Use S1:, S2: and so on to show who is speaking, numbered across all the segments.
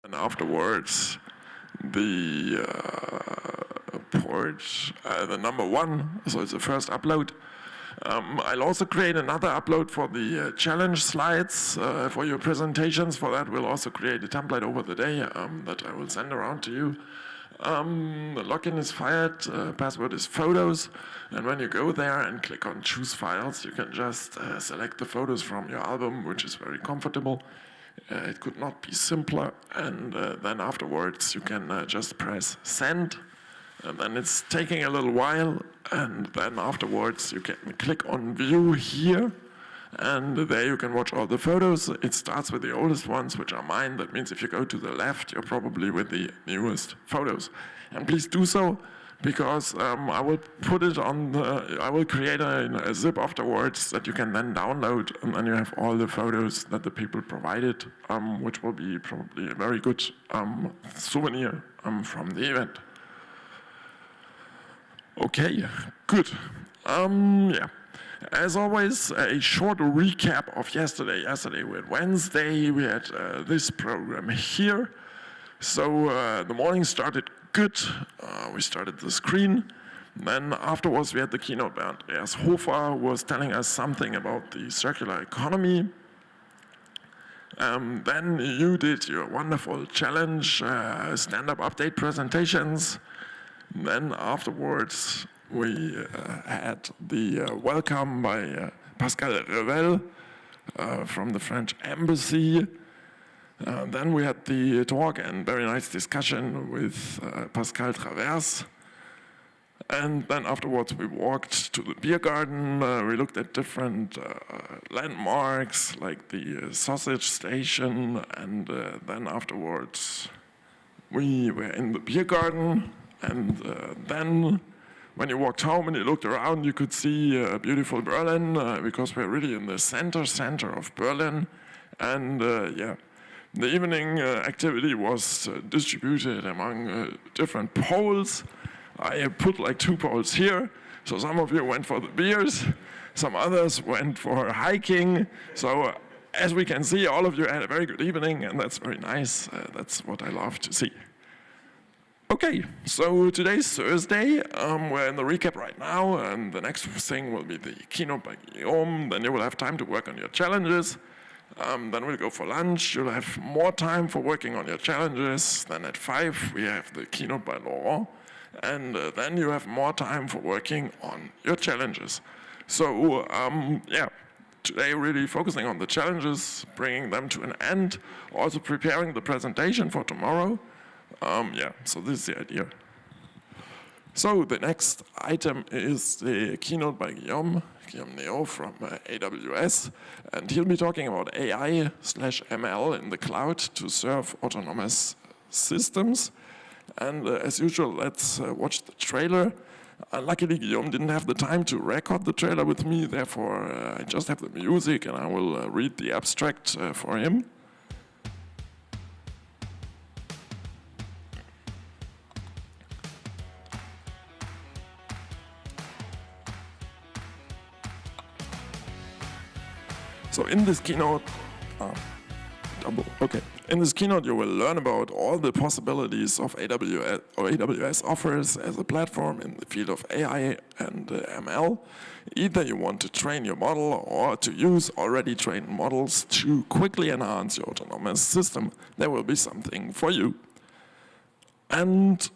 S1: And afterwards, the port, the number 1, so it's the first upload. I'll also create another upload for the challenge slides for your presentations. For that, we'll also create a template over the day that I will send around to you. The login is fired, password is photos, and when you go there and click on choose files, you can just select the photos from your album, which is very comfortable. It could not be simpler, and then afterwards you can just press send, and then it's taking a little while, and then afterwards you can click on view here, and there you can watch all the photos. It starts with the oldest ones, which are mine. That means if you go to the left, you're probably with the newest photos. And please do so, because I will put it on I will create a zip afterwards that you can then download, and then you have all the photos that the people provided, which will be probably a very good souvenir from the event. Okay, good. Yeah. As always, a short recap of yesterday. Yesterday we had Wednesday, we had this program here. So the morning started good. We started the screen. Then afterwards we had the keynote by Andreas Hofer, who was telling us something about the circular economy. Then you did your wonderful challenge, stand-up update presentations. Then afterwards we had the welcome by Pascal Revel from the French Embassy. Then we had the talk and very nice discussion with Pascal Travers. And then afterwards we walked to the beer garden. We looked at different landmarks like the sausage station. And then afterwards we were in the beer garden. And then when you walked home and you looked around, you could see beautiful Berlin, because we're really in the center of Berlin. And yeah, the evening activity was distributed among different poles. I put like 2 poles here, so some of you went for the beers, some others went for hiking. So as we can see, all of you had a very good evening, and that's very nice. That's what I love to see. Okay, so today's Thursday. We're in the recap right now, and the next thing will be the keynote by Guillaume. Then you will have time to work on your challenges. Then we'll go for lunch. You'll have more time for working on your challenges. Then at 5, we have the keynote by Laurent. And then you have more time for working on your challenges. So, yeah, today really focusing on the challenges, bringing them to an end, also preparing the presentation for tomorrow. Yeah, so this is the idea. So the next item is the keynote by Guillaume Neo from AWS, and he'll be talking about AI/ML in the cloud to serve autonomous systems. And as usual, let's watch the trailer. Luckily, Guillaume didn't have the time to record the trailer with me, therefore I just have the music and I will read the abstract for him. So in this keynote, in this keynote you will learn about all the possibilities of AWS offers as a platform in the field of AI and ML. Either you want to train your model or to use already trained models to quickly enhance your autonomous system, there will be something for you. And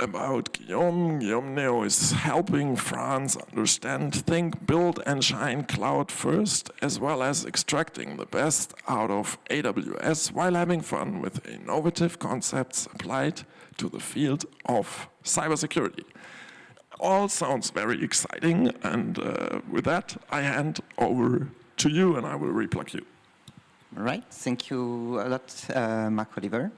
S1: about Guillaume Neo is helping France understand, think, build, and shine cloud first, as well as extracting the best out of AWS while having fun with innovative concepts applied to the field of cybersecurity. All sounds very exciting, and with that, I hand over to you, and I will replug you.
S2: All right, thank you a lot, Mark Oliver.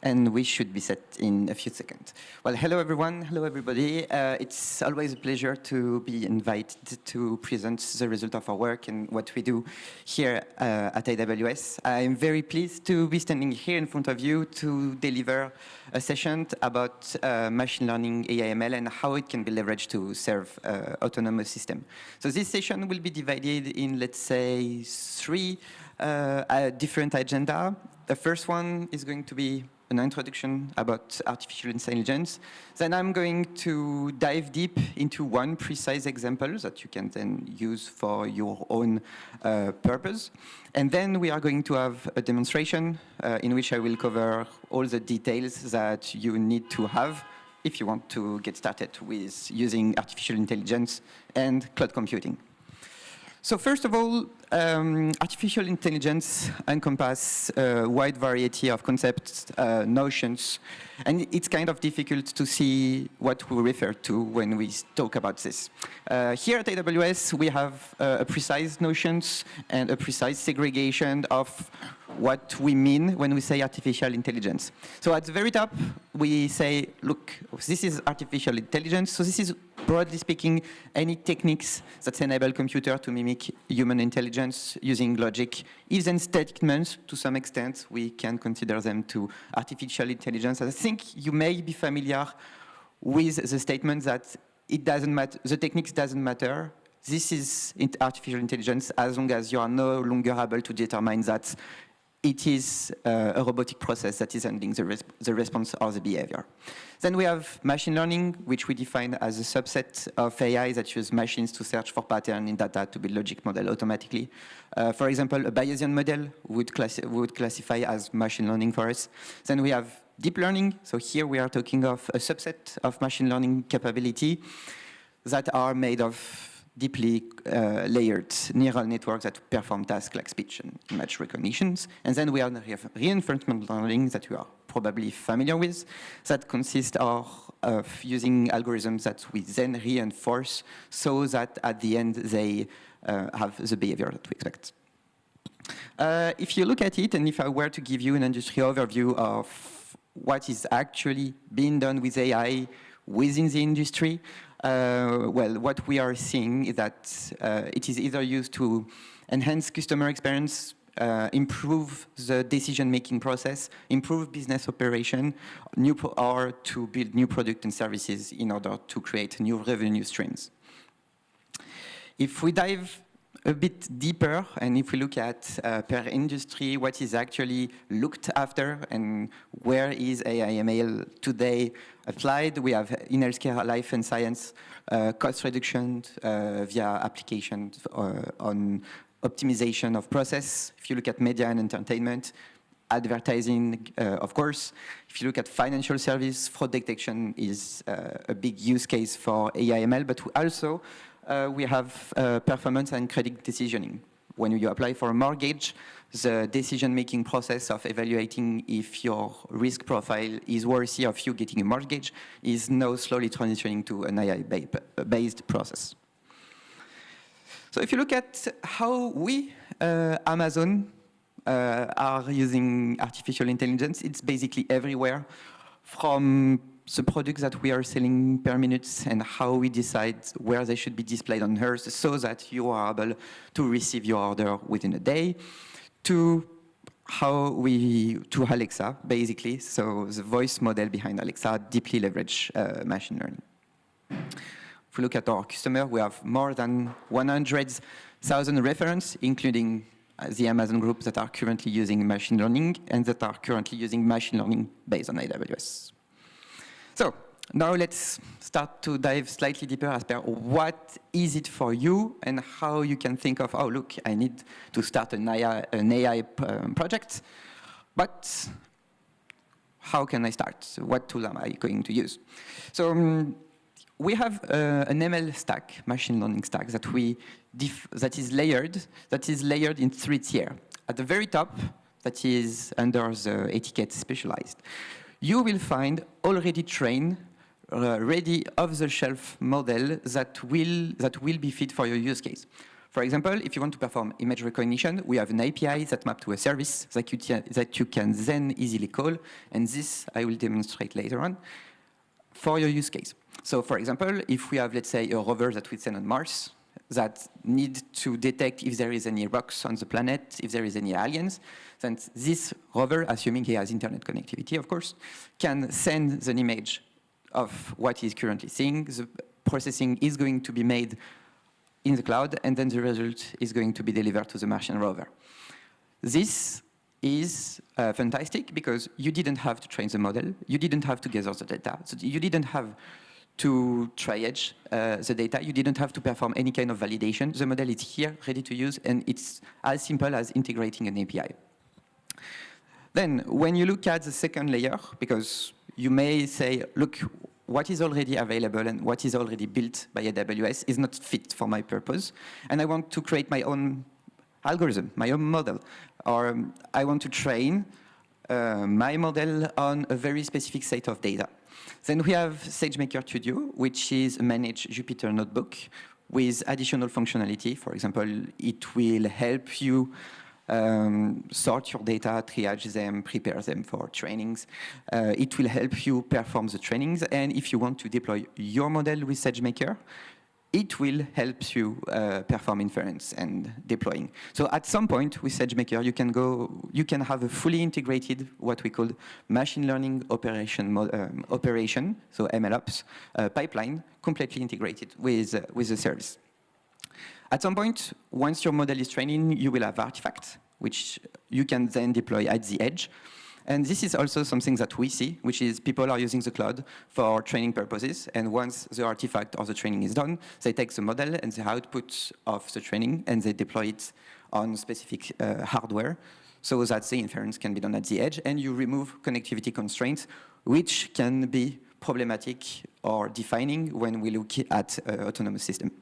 S2: And we should be set in a few seconds. Well, hello everyone, hello everybody. It's always a pleasure to be invited to present the result of our work and what we do here at AWS. I'm very pleased to be standing here in front of you to deliver a session about machine learning, AI, ML, and how it can be leveraged to serve autonomous system. So this session will be divided in, let's say, three a different agenda. The first one is going to be an introduction about artificial intelligence. Then I'm going to dive deep into one precise example that you can then use for your own purpose. And then we are going to have a demonstration in which I will cover all the details that you need to have if you want to get started with using artificial intelligence and cloud computing. So first of all, artificial intelligence encompasses a wide variety of concepts, notions, and it's kind of difficult to see what we refer to when we talk about this. Here at AWS, we have a precise notions and a precise segregation of what we mean when we say artificial intelligence. So at the very top, we say, look, this is artificial intelligence. So this is, broadly speaking, any techniques that enable computer to mimic human intelligence using logic. Even statements, to some extent, we can consider them to artificial intelligence. I think you may be familiar with the statement that it doesn't matter, the techniques doesn't matter. This is artificial intelligence as long as you are no longer able to determine that it is a robotic process that is handling the response or the behavior. Then we have machine learning, which we define as a subset of AI that use machines to search for patterns in data to build logic model automatically. For example, a Bayesian model would classify as machine learning for us. Then we have deep learning. So here we are talking of a subset of machine learning capability that are made of deeply layered neural networks that perform tasks like speech and image recognitions. And then we have reinforcement learning that you are probably familiar with, that consists of using algorithms that we then reinforce so that at the end they have the behavior that we expect. If you look at it, and if I were to give you an industry overview of what is actually being done with AI within the industry, well, what we are seeing is that it is either used to enhance customer experience, improve the decision-making process, improve business operation, or to build new products and services in order to create new revenue streams. If we dive a bit deeper, and if we look at per industry, what is actually looked after and where is AI/ML today applied, we have in healthcare, life and science, cost reduction via applications on optimization of process. If you look at media and entertainment, advertising, of course. If you look at financial service, fraud detection is a big use case for AI/ML, but also we have performance and credit decisioning. When you apply for a mortgage, the decision-making process of evaluating if your risk profile is worthy of you getting a mortgage is now slowly transitioning to an AI-based process. So if you look at how we, Amazon, are using artificial intelligence, it's basically everywhere, from the products that we are selling per minute and how we decide where they should be displayed on Earth so that you are able to receive your order within a day, to to Alexa, basically. So the voice model behind Alexa deeply leverage machine learning. If we look at our customer, we have more than 100,000 references, including the Amazon group that are currently using machine learning and that are currently using machine learning based on AWS. So now let's start to dive slightly deeper as per what is it for you and how you can think of, oh, look, I need to start an AI project, but how can I start? What tool am I going to use? So we have an ML stack, machine learning stack, that is layered in 3 tiers. At the very top, that is under the etiquette specialized, you will find already trained, ready off-the-shelf model that will be fit for your use case. For example, if you want to perform image recognition, we have an API that maps to a service that you can then easily call, and this I will demonstrate later on for your use case. So for example, if we have, let's say, a rover that we send on Mars that need to detect if there is any rocks on the planet, if there is any aliens, then this rover, assuming he has internet connectivity, of course, can send an image of what he's currently seeing. The processing is going to be made in the cloud, and then the result is going to be delivered to the Martian rover. This is fantastic because you didn't have to train the model, you didn't have to gather the data, so you didn't have to triage the data, you didn't have to perform any kind of validation. The model is here, ready to use, and it's as simple as integrating an API. Then, when you look at the second layer, because you may say, look, what is already available and what is already built by AWS is not fit for my purpose, and I want to create my own algorithm, my own model, or I want to train my model on a very specific set of data. Then we have SageMaker Studio, which is a managed Jupyter notebook with additional functionality. For example, it will help you sort your data, triage them, prepare them for trainings. It will help you perform the trainings. And if you want to deploy your model with SageMaker, it will help you perform inference and deploying. So at some point with SageMaker, you can have a fully integrated, what we call machine learning operation, so MLOps, pipeline, completely integrated with the service. At some point, once your model is training, you will have artifacts, which you can then deploy at the edge. And this is also something that we see, which is people are using the cloud for training purposes. And once the artifact or the training is done, they take the model and the output of the training, and they deploy it on specific hardware so that the inference can be done at the edge. And you remove connectivity constraints, which can be problematic or defining when we look at autonomous system.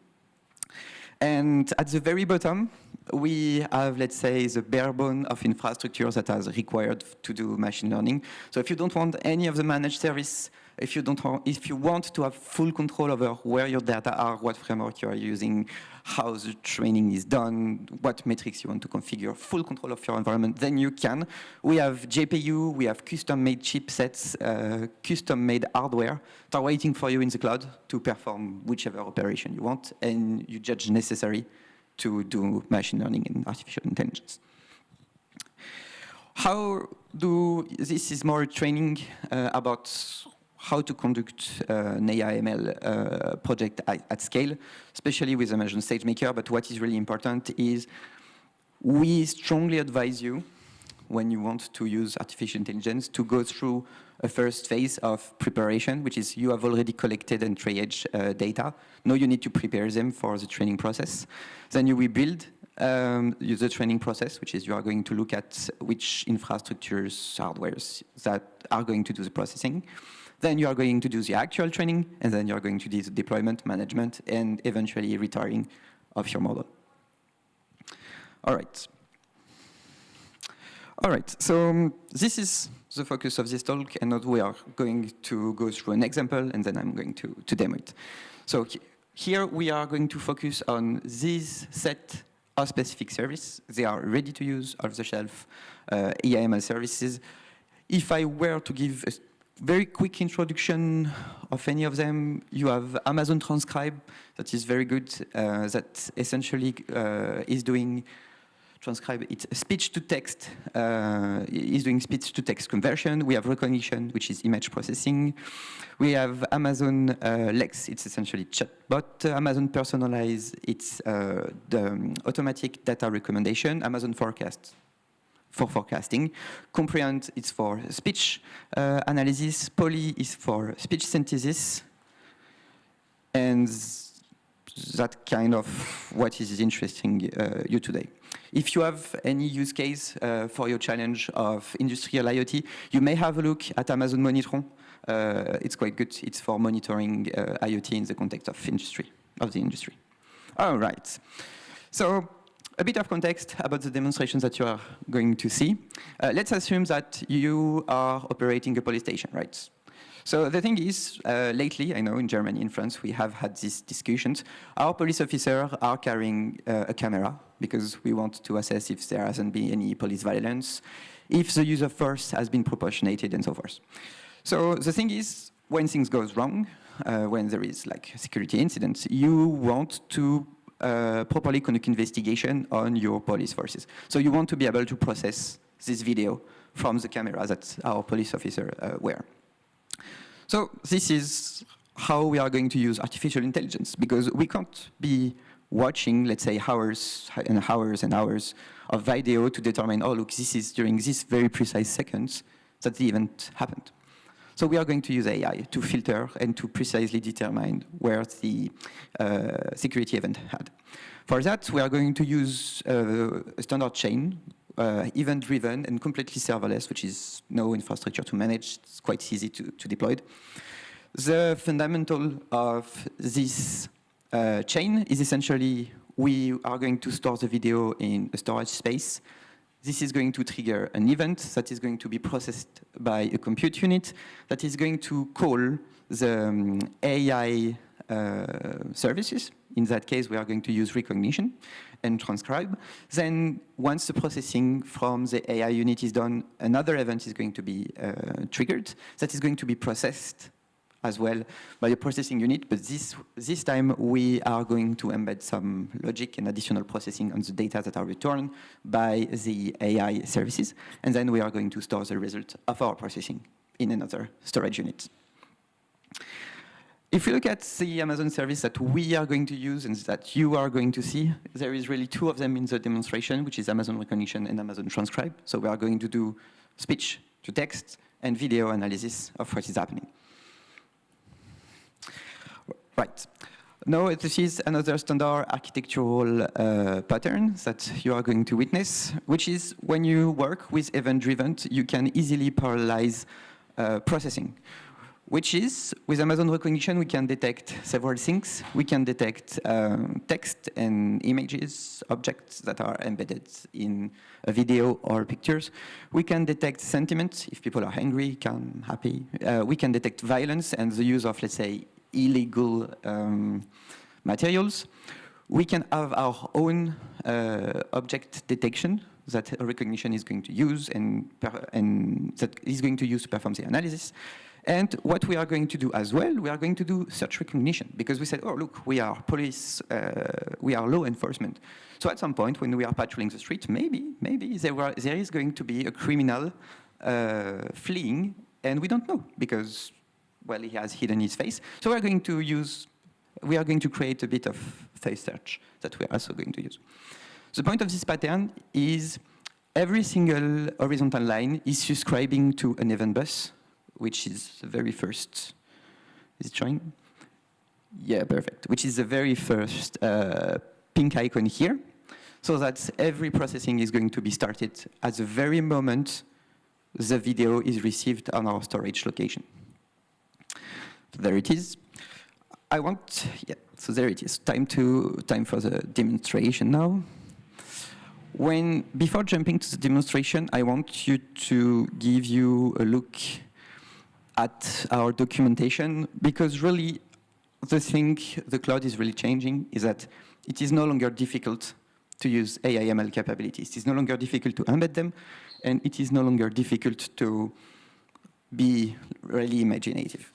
S2: And at the very bottom, we have, let's say, the bare bone of infrastructure that is required to do machine learning. So if you don't want any of the managed service, if you want to have full control over where your data are, what framework you are using, how the training is done, what metrics you want to configure, full control of your environment, then you can. We have GPU, we have custom-made chipsets, custom-made hardware that are waiting for you in the cloud to perform whichever operation you want, and you judge necessary to do machine learning and artificial intelligence. This is more training about how to conduct an AI/ML project at scale, especially with Amazon SageMaker. But what is really important is we strongly advise you, when you want to use artificial intelligence, to go through a first phase of preparation, which is you have already collected and triaged data. Now you need to prepare them for the training process. Then you will build the training process, which is you are going to look at which infrastructures, hardwares that are going to do the processing. Then you are going to do the actual training, and then you are going to do the deployment, management, and eventually retiring of your model. All right. All right, so this is the focus of this talk, and now we are going to go through an example, and then I'm going to demo it. So here we are going to focus on this set of specific service. They are ready to use, off-the-shelf AI/ML services. If I were to give a very quick introduction of any of them, you have Amazon Transcribe, that is very good, that essentially is doing transcribe, it's speech to text, is doing speech to text conversion. We have recognition, which is image processing. We have Amazon Lex, it's essentially chatbot. Amazon Personalize, it's the automatic data recommendation. Amazon Forecast for forecasting. Comprehend, it's for speech analysis. Poly is for speech synthesis. And that kind of what is interesting you today. If you have any use case for your challenge of industrial IoT, you may have a look at Amazon Monitron. It's quite good. It's for monitoring IoT in the context of the industry. All right. So a bit of context about the demonstrations that you are going to see. Let's assume that you are operating a police station, right? So the thing is, lately, I know in Germany, in France, we have had these discussions. Our police officers are carrying a camera because we want to assess if there hasn't been any police violence, if the use of force has been proportionated, and so forth. So the thing is, when things go wrong, when there is like security incidents, you want to properly conduct investigation on your police forces. So you want to be able to process this video from the camera that our police officers wear. So this is how we are going to use artificial intelligence, because we can't be watching, let's say, hours and hours and hours of video to determine, oh, look, this is during this very precise seconds that the event happened. So we are going to use AI to filter and to precisely determine where the security event had. For that, we are going to use a standard chain, event-driven and completely serverless, which is no infrastructure to manage. It's quite easy to deploy. The fundamental of this chain is essentially we are going to store the video in a storage space. This is going to trigger an event that is going to be processed by a compute unit that is going to call the AI services. In that case, we are going to use recognition and transcribe. Then once the processing from the AI unit is done, another event is going to be triggered that is going to be processed as well by a processing unit, but this time we are going to embed some logic and additional processing on the data that are returned by the AI services, and then we are going to store the result of our processing in another storage unit. If we look at the Amazon service that we are going to use and that you are going to see, there is really two of them in the demonstration, which is Amazon Recognition and Amazon Transcribe. So we are going to do speech to text and video analysis of what is happening. Right. Now, this is another standard architectural pattern that you are going to witness, which is when you work with event-driven, you can easily parallelize processing, which is, with Amazon Recognition, we can detect several things. We can detect text and images, objects that are embedded in a video or pictures. We can detect sentiment, if people are angry, calm, happy. We can detect violence and the use of, let's say, illegal materials. We can have our own object detection that recognition is going to use and that is going to use to perform the analysis. And what we are going to do as well, we are going to do search recognition, because we said, oh, look, we are police, we are law enforcement. So at some point when we are patrolling the street, maybe there is going to be a criminal fleeing, and we don't know, because well, he has hidden his face. So we are going to create a bit of face search that we are also going to use. The point of this pattern is every single horizontal line is subscribing to an event bus, which is the very first. Is it showing? Yeah, perfect. Which is the very first pink icon here. So that every processing is going to be started at the very moment the video is received on our storage location. So there it is. So there it is. Time for the demonstration now. Before jumping to the demonstration, I want you to give you a look at our documentation, because really the cloud is really changing is that it is no longer difficult to use AI/ML capabilities. It is no longer difficult to embed them, and it is no longer difficult to be really imaginative.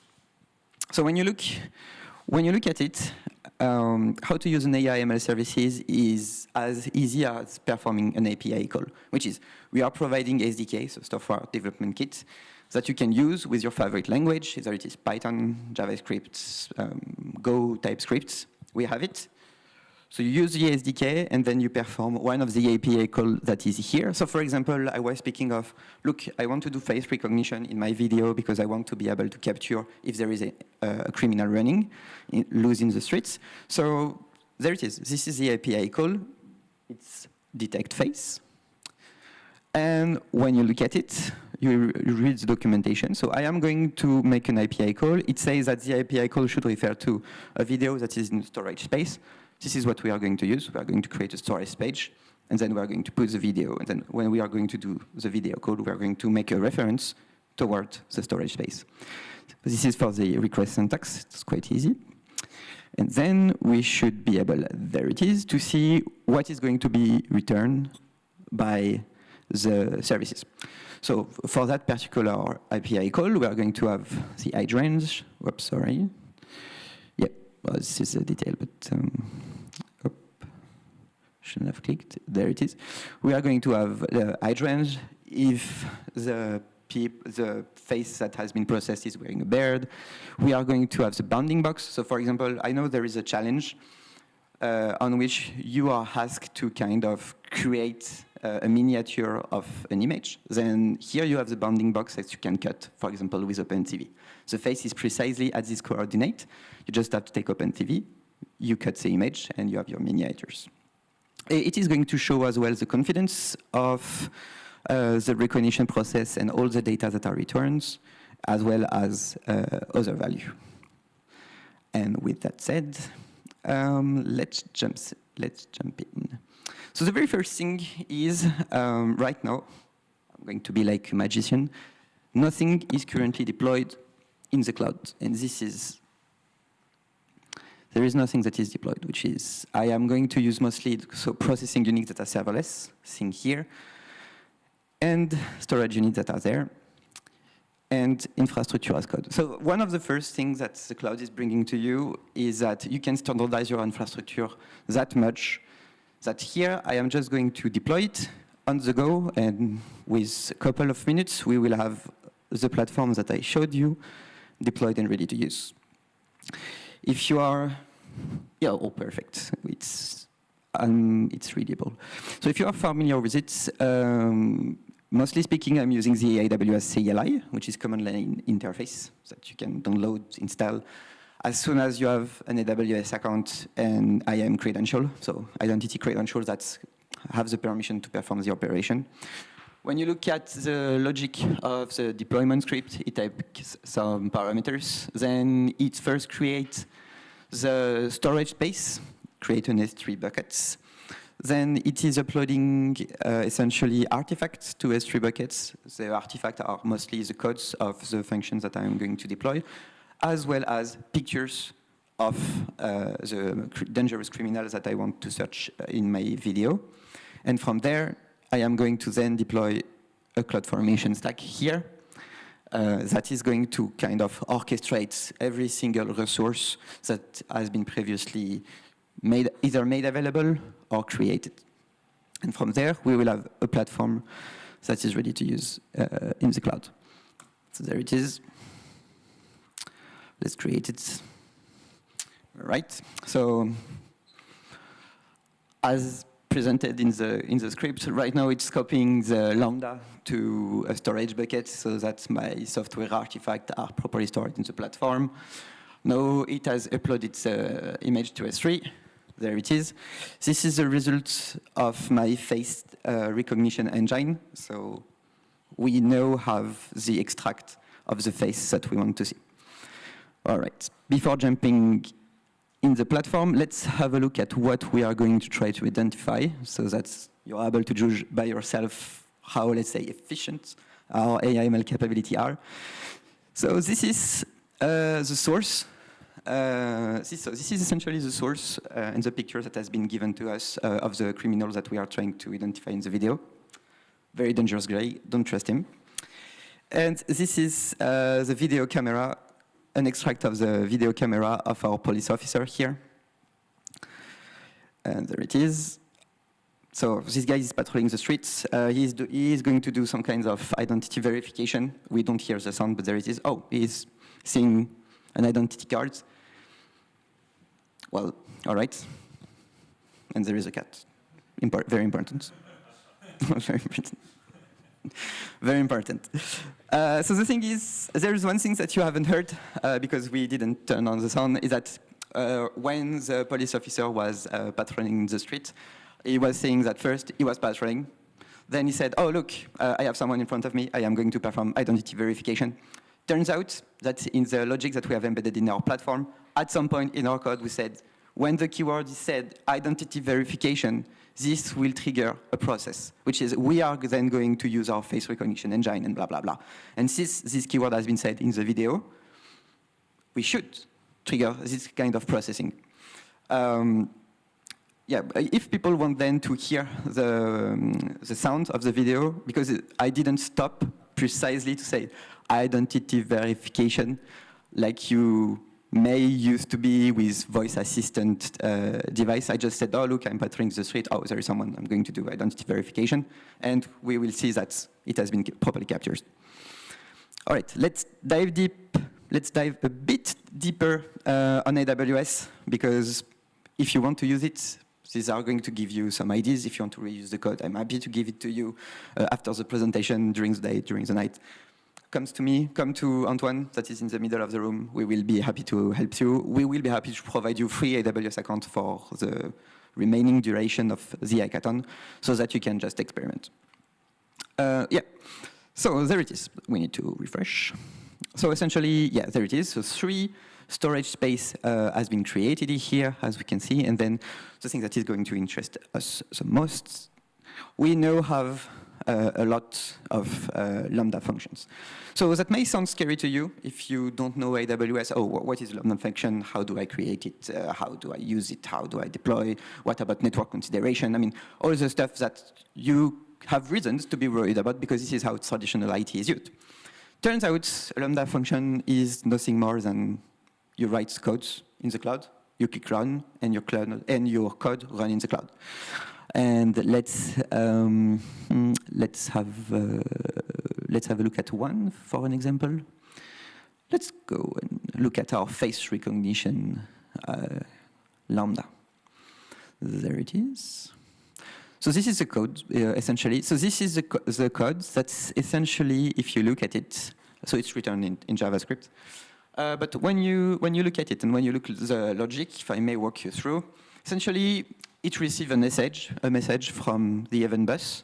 S2: So when you look at it, how to use an AI/ML services is as easy as performing an API call, which is we are providing SDK, so software development kit, that you can use with your favorite language, either it is Python, JavaScript, Go, TypeScript. We have it. So you use the SDK, and then you perform one of the API call that is here. So for example, I was speaking of, look, I want to do face recognition in my video because I want to be able to capture if there is a criminal running loose in the streets. So there it is. This is the API call. It's detect face. And when you look at it, you read the documentation. So I am going to make an API call. It says that the API call should refer to a video that is in storage space. This is what we are going to use. We are going to create a storage page, and then we are going to put the video. And then when we are going to do the video code, we are going to make a reference toward the storage space. This is for the request syntax. It's quite easy. And then we should be able, there it is, to see what is going to be returned by the services. So for that particular API call, we are going to have the age range. Whoops, sorry. Yeah, well, this is a detail, but shouldn't have clicked. There it is. We are going to have the age range if the face that has been processed is wearing a beard. We are going to have the bounding box. So for example, I know there is a challenge on which you are asked to kind of create a miniature of an image, then here you have the bounding box that you can cut, for example, with OpenTV. The face is precisely at this coordinate. You just have to take OpenTV, you cut the image, and you have your miniatures. It is going to show as well the confidence of the recognition process and all the data that are returned, as well as other value. And with that said, let's jump in. So the very first thing is, right now, I'm going to be like a magician, nothing is currently deployed in the cloud. And there is nothing that is deployed, which is, I am going to use mostly processing units that are serverless, thing here, and storage units that are there, and infrastructure as code. So one of the first things that the cloud is bringing to you is that you can standardize your infrastructure that much that here I am just going to deploy it on the go, and with a couple of minutes, we will have the platform that I showed you deployed and ready to use. If you are, yeah, oh, perfect. It's readable. So if you are familiar with it, mostly speaking, I'm using the AWS CLI, which is command line interface that you can download, install, as soon as you have an AWS account and IAM credential, so identity credentials that have the permission to perform the operation. When you look at the logic of the deployment script, it takes some parameters. Then it first creates the storage space, create an S3 buckets. Then it is uploading essentially artifacts to S3 buckets. The artifacts are mostly the codes of the functions that I'm going to deploy, as well as pictures of the dangerous criminals that I want to search in my video. And from there, I am going to then deploy a CloudFormation stack here that is going to kind of orchestrate every single resource that has been previously either made available or created. And from there, we will have a platform that is ready to use in the cloud. So there it is. Let's create it. All right. So as presented in the script, right now it's copying the Lambda to a storage bucket so that my software artifacts are properly stored in the platform. Now it has uploaded the image to S3. There it is. This is the result of my face recognition engine. So we now have the extract of the face that we want to see. All right. Before jumping in the platform, let's have a look at what we are going to try to identify so that you're able to judge by yourself how, let's say, efficient our AI/ML capability are. So this is the source. This is essentially the source and the picture that has been given to us of the criminals that we are trying to identify in the video. Very dangerous guy, don't trust him. And this is the video camera, an extract of the video camera of our police officer here. And there it is. So this guy is patrolling the streets. He is going to do some kinds of identity verification. We don't hear the sound, but there it is. Oh, he's seeing an identity card. Well, all right. And there is a cat. Very important. Very important. Very important. So the thing is, there is one thing that you haven't heard because we didn't turn on the sound, is that when the police officer was patrolling the street, he was saying that first he was patrolling. Then he said, oh, look, I have someone in front of me. I am going to perform identity verification. Turns out that in the logic that we have embedded in our platform, at some point in our code, we said, when the keyword is said identity verification, this will trigger a process, which is we are then going to use our face recognition engine and blah, blah, blah. And since this keyword has been said in the video, we should trigger this kind of processing. Yeah, if people want then to hear the sound of the video, because I didn't stop precisely to say identity verification like you may used to be with voice assistant device. I just said, oh, look, I'm patrolling the street. Oh, there is someone. I'm going to do identity verification. And we will see that it has been properly captured. All right, let's dive deep. Let's dive a bit deeper on AWS, because if you want to use it, These are going to give you some ideas if you want to reuse the code. I'm happy to give it to you after the presentation, during the day, during the night. Comes to me, come to Antoine, that is in the middle of the room. We will be happy to help you. We will be happy to provide you free AWS account for the remaining duration of the hackathon so that you can just experiment. Yeah, so there it is. We need to refresh. So essentially, yeah, there it is. So 3 storage space has been created here, as we can see. And then the thing that is going to interest us the most, we now have a lot of Lambda functions. So that may sound scary to you if you don't know AWS. Oh, what is Lambda function? How do I create it? How do I use it? How do I deploy? What about network consideration? I mean, all the stuff that you have reasons to be worried about because this is how traditional IT is used. Turns out a Lambda function is nothing more than you write codes in the cloud, you click run, and your code run in the cloud. And let's have a look at one for an example. Let's go and look at our face recognition Lambda. There it is. So this is the code, essentially. So this is the code that's essentially, if you look at it, so it's written in JavaScript. But when you look at it and when you look at the logic, if I may walk you through, essentially it receives a message from the event bus,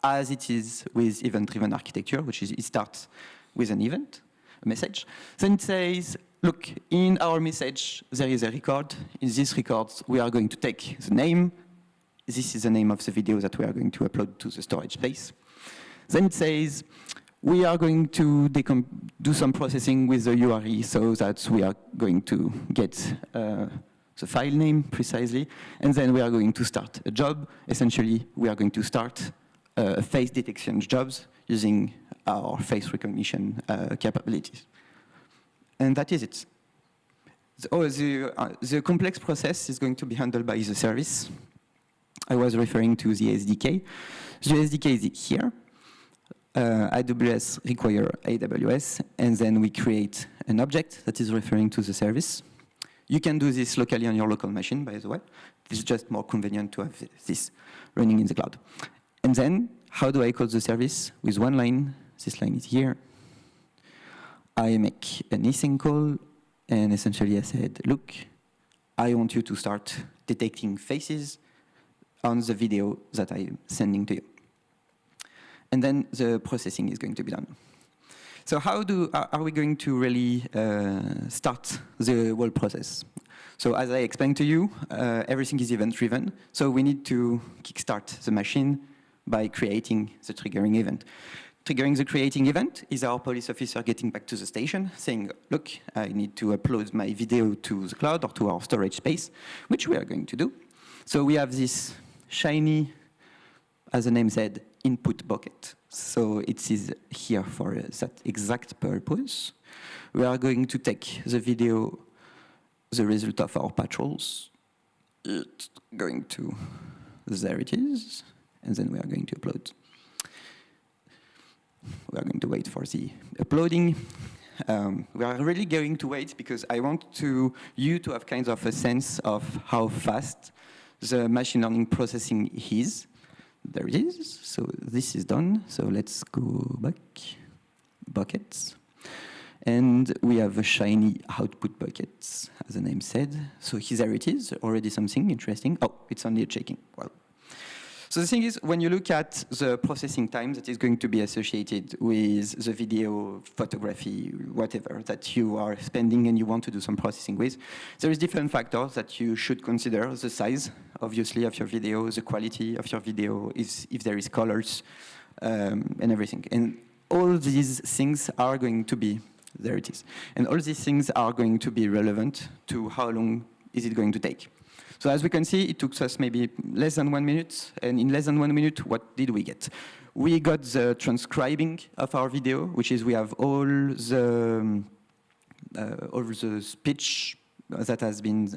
S2: as it is with event-driven architecture, which is it starts with an event, a message. Then it says, look, in our message there is a record. In this record we are going to take the name. This is the name of the video that we are going to upload to the storage space. Then it says, we are going to do some processing with the URI so that we are going to get the file name precisely, and then we are going to start a job. Essentially, we are going to start face detection jobs using our face recognition capabilities. And that is it. The complex process is going to be handled by the service. I was referring to the SDK. The SDK is here. AWS require AWS, and then we create an object that is referring to the service. You can do this locally on your local machine, by the way. It's just more convenient to have this running in the cloud. And then, how do I call the service? With one line. This line is here. I make an async call, and essentially I said, look, I want you to start detecting faces on the video that I'm sending to you. And then the processing is going to be done. So how are we going to really start the whole process? So as I explained to you, everything is event-driven. So we need to kickstart the machine by creating the triggering event. Triggering the creating event is our police officer getting back to the station, saying, look, I need to upload my video to the cloud or to our storage space, which we are going to do. So we have this shiny, as the name said, input bucket. So it is here for that exact purpose. We are going to take the video, the result of our patrols. It's going to, there it is. And then we are going to upload. We are going to wait for the uploading. We are really going to wait because I want you to have kind of a sense of how fast the machine learning processing is. There it is. So this is done. So let's go back. Buckets. And we have a shiny output buckets, as the name said. So there it is, already something interesting. Oh, it's only checking. Well. So the thing is, when you look at the processing time that is going to be associated with the video, photography, whatever that you are spending and you want to do some processing with, there is different factors that you should consider. The size, obviously, of your video, the quality of your video, if there is colors, and everything. And all these things are going to be, there it is. And all these things are going to be relevant to how long is it going to take. So as we can see, it took us maybe less than 1 minute. And in less than 1 minute, what did we get? We got the transcribing of our video, which is we have all the speech that has been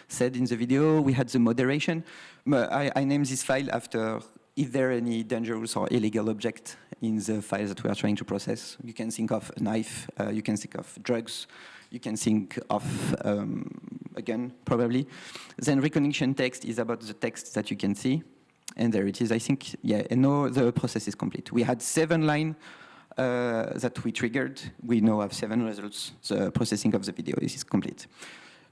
S2: said in the video. We had the moderation. I named this file after, is there any dangerous or illegal object in the file that we are trying to process? You can think of a knife, you can think of drugs, you can think of again, probably. Then recognition text is about the text that you can see. And there it is, I think, yeah, and now the process is complete. We had 7 lines that we triggered. We now have 7 results. The processing of the video is complete.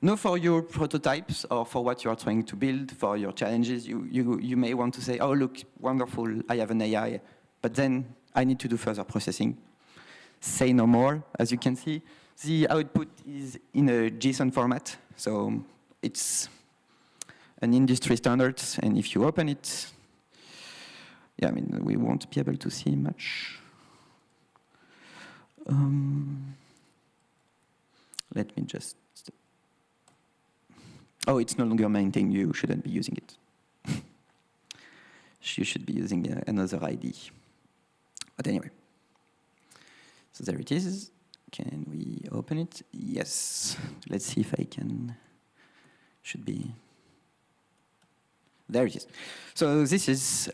S2: Now for your prototypes or for what you are trying to build, for your challenges, you may want to say, oh, look, wonderful, I have an AI, but then I need to do further processing. Say no more, as you can see. The output is in a JSON format, so it's an industry standard, and if you open it, yeah, I mean, we won't be able to see much. Let me just, oh, it's no longer maintained, you shouldn't be using it. You should be using another ID. But anyway, so there it is. Can we open it? Yes. Let's see if I can, should be. There it is. So this is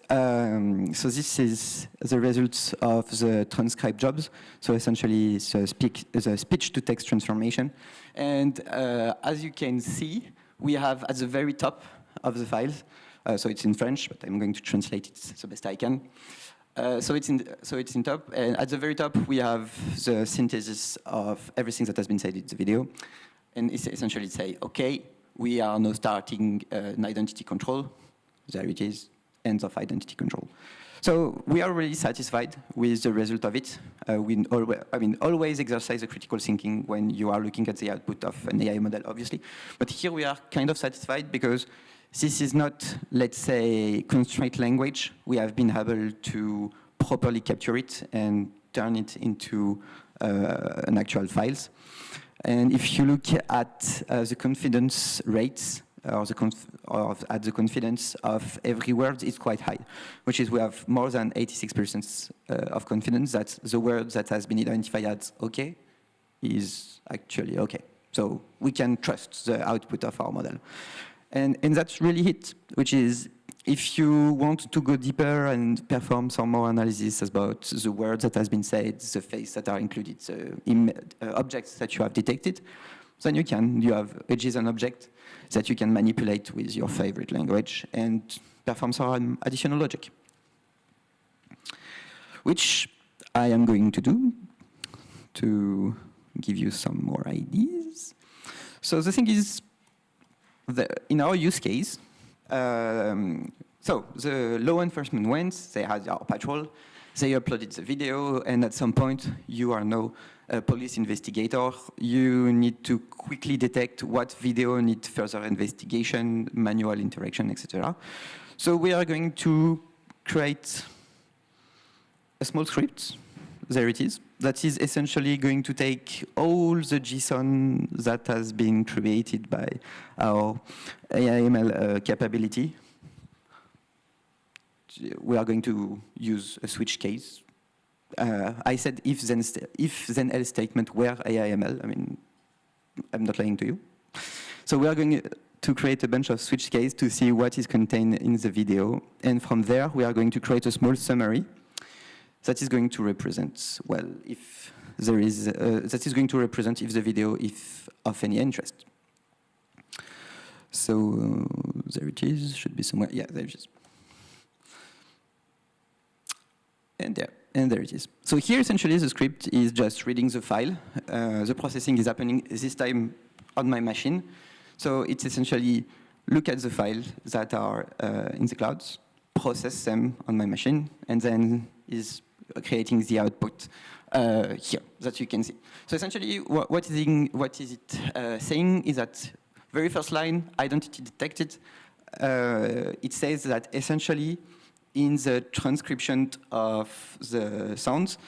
S2: the results of the transcribe jobs. So essentially, it's the speech-to-text transformation. And as you can see, we have at the very top of the files. So it's in French, but I'm going to translate it the best I can. So it's in top, and at the very top we have the synthesis of everything that has been said in the video, and it's essentially say, okay, we are now starting an identity control. There it is, end of identity control. So we are really satisfied with the result of it. Always exercise a critical thinking when you are looking at the output of an AI model, obviously. But here we are kind of satisfied because this is not, let's say, constraint language. We have been able to properly capture it and turn it into an actual files. And if you look at the confidence rates, at the confidence of every word, it's quite high, which is we have more than 86% of confidence that the word that has been identified as okay is actually okay. So we can trust the output of our model. And that's really it, which is if you want to go deeper and perform some more analysis about the words that has been said, the face that are included, the objects that you have detected, then you can. You have a JSON object that you can manipulate with your favorite language and perform some additional logic, which I am going to do to give you some more ideas. So the thing is, in our use case, so the law enforcement went, they had our patrol, they uploaded the video, and at some point, you are now a police investigator. You need to quickly detect what video needs further investigation, manual interaction, etc. So we are going to create a small script. There it is. That is essentially going to take all the JSON that has been created by our AI/ML capability. We are going to use a switch case. I said if then else statement where AI/ML. I mean, I'm not lying to you. So we are going to create a bunch of switch case to see what is contained in the video, and from there we are going to create a small summary that is going to represent, well, if there is, that is going to represent if the video is of any interest. So there it is, should be somewhere, yeah, there it is. And there it is. So here, essentially, the script is just reading the file. The processing is happening this time on my machine. So it's essentially look at the files that are in the clouds, process them on my machine, and then is creating the output here that you can see. So essentially, what is it saying is that very first line, identity detected. It says that essentially, in the transcription of the sounds,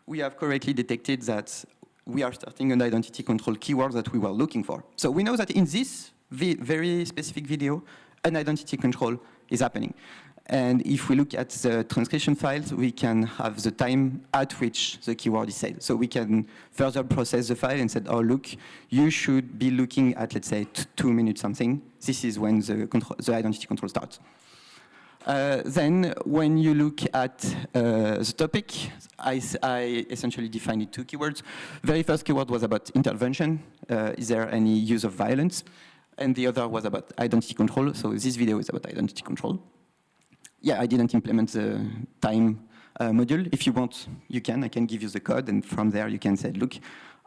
S2: we have correctly detected that we are starting an identity control keyword that we were looking for. So we know that in this very specific video, an identity control is happening. And if we look at the transcription files, we can have the time at which the keyword is said. So we can further process the file and say, oh, look, you should be looking at, let's say, 2 minutes something. This is when the identity control starts. Then when you look at the topic, I essentially defined it 2 keywords. Very first keyword was about intervention. Is there any use of violence? and the other was about identity control. So this video is about identity control. Yeah, I didn't implement the time module. If you want, you can. I can give you the code, and from there you can say, look,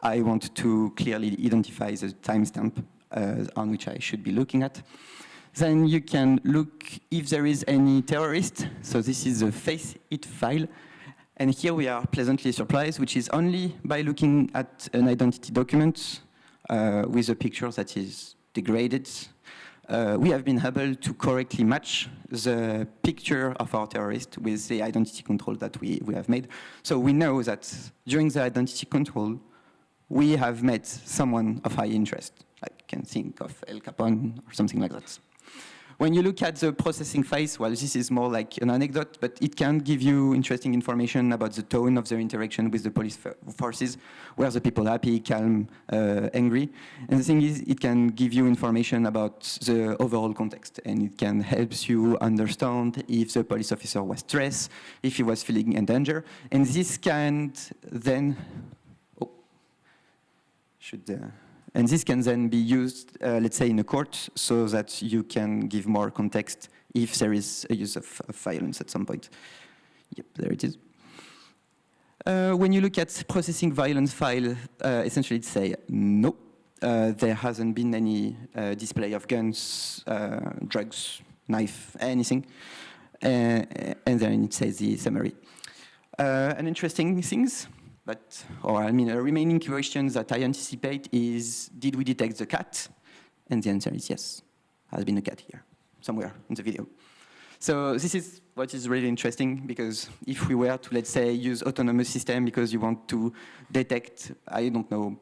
S2: I want to clearly identify the timestamp on which I should be looking at. Then you can look if there is any terrorist. So this is a face it file. And here we are pleasantly surprised, which is only by looking at an identity document with a picture that is degraded. We have been able to correctly match the picture of our terrorist with the identity control that we have made. So we know that during the identity control, we have met someone of high interest. I can think of El Capone or something like that. When you look at the processing phase, well, this is more like an anecdote, but it can give you interesting information about the tone of their interaction with the police forces. Were the people happy, calm, angry? And the thing is, it can give you information about the overall context, and it can help you understand if the police officer was stressed, if he was feeling in danger. And this can then, and this can then be used, let's say, in a court, so that you can give more context if there is a use of violence at some point. Yep, there it is. When you look at processing violence file, essentially it say no. There hasn't been any display of guns, drugs, knife, anything. And then it says the summary. An interesting things. A remaining question that I anticipate is, did we detect the cat? And the answer is yes, has been a cat here, somewhere in the video. So this is what is really interesting, because if we were to, let's say, use autonomous system because you want to detect, I don't know,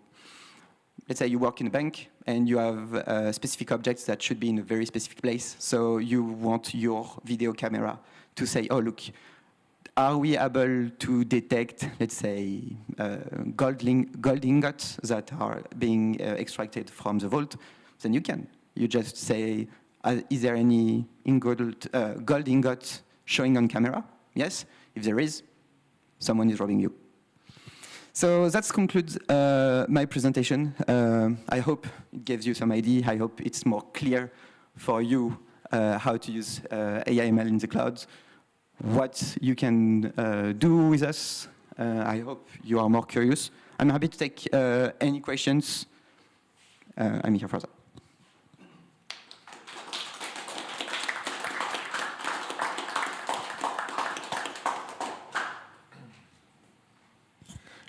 S2: let's say you work in a bank and you have specific objects that should be in a very specific place. So you want your video camera to say, oh, look, are we able to detect, let's say, gold ingots that are being extracted from the vault? Then you can. You just say, is there any gold ingot showing on camera? Yes. If there is, someone is robbing you. So that concludes my presentation. I hope it gives you some idea. I hope it's more clear for you how to use AI/ML in the cloud, what you can do with us. I hope you are more curious. I'm happy to take any questions. I'm here for that.